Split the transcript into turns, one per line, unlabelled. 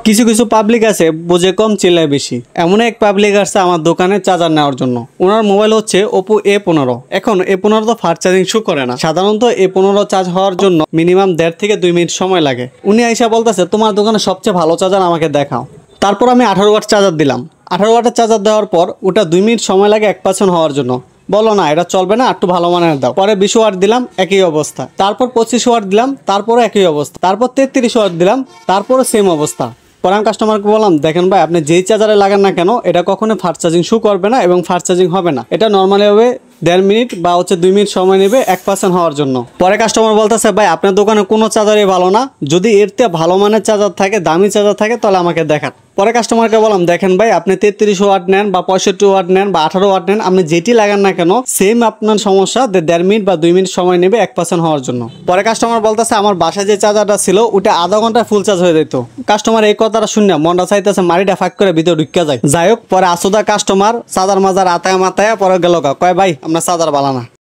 কিছু কিছু পাবলিক আছে বুঝে কম চিল্লায় বেশি। এমন এক পাবলিক আসছে আমার দোকানে চার্জার নেওয়ার জন্য। ওনার মোবাইল হচ্ছে ওপো A15। এখন A15 তো ফাস্ট চার্জিং শো করে না। সাধারণত A15 চার্জ হওয়ার জন্য মিনিমাম 1.5 থেকে 2 মিনিট সময় লাগে। উনি আইসা বলতেছে তোমার দোকানে সবচেয়ে ভালো চার্জার আমাকে দেখাও। তারপর আমি 18 ওয়াট চার্জার দিলাম। 18 ওয়াটের চার্জার দেওয়ার পর ওটা 2 মিনিট সময় লাগে 1% হওয়ার জন্য। বলো না এটা চলবে না, একটু ভালো মানের দাও। পরে 20 ওয়াট দিলাম, একই অবস্থা। তারপর 25 ওয়াট দিলাম, তারপরে একই অবস্থা। তারপর 33 ওয়াট দিলাম, তারপরে সেম অবস্থা। পরে আমি কাস্টমারকে বললাম দেখেন ভাই আপনি যেই চার্জারে লাগান না কেন এটা কখনো ফাস্ট চার্জিং শো করবে না এবং ফাস্ট চার্জিং হবে না। এটা নর্মালি হবে 1.5 মিনিট বা 2 মিনিট সময় নেবে 1% হওয়ার জন্য। পরে কাস্টমার বলতেছে ভাই আপনার দোকানে কোনো চার্জারই ভালো না, যদি এর থেকে ভালো মানের চার্জার থাকে, দামি চার্জার থাকে তাহলে আমাকে দেখান। পরে কাস্টমারকে বললাম দেখেন ভাই আপনি 33 ওয়াট নেন বা 65 ওয়াট নেন বা 18 ওয়াট নেন, আপনি যেটি লাগান না কেন সেম আপনার সমস্যা 1.5 মিনিট বা 2 মিনিট সময় নেবে 1% হওয়ার জন্য। পরে কাস্টমার বলতেছে আমার বাসায় যে চার্জারটা ছিল ওটা আধা ঘন্টায় ফুল চার্জ হয়ে যেত। কাস্টমার এই কথাটা শুনে মনটা চাইতেছে মারিটা ফাঁক করে ভিতরে ঢুকা যায়। যাই হোক পরে আসুদা কাস্টমার চার্জার মাজার আতায় মাতায় পরে গেল কয় ভাই আমরা চার্জার বালা না।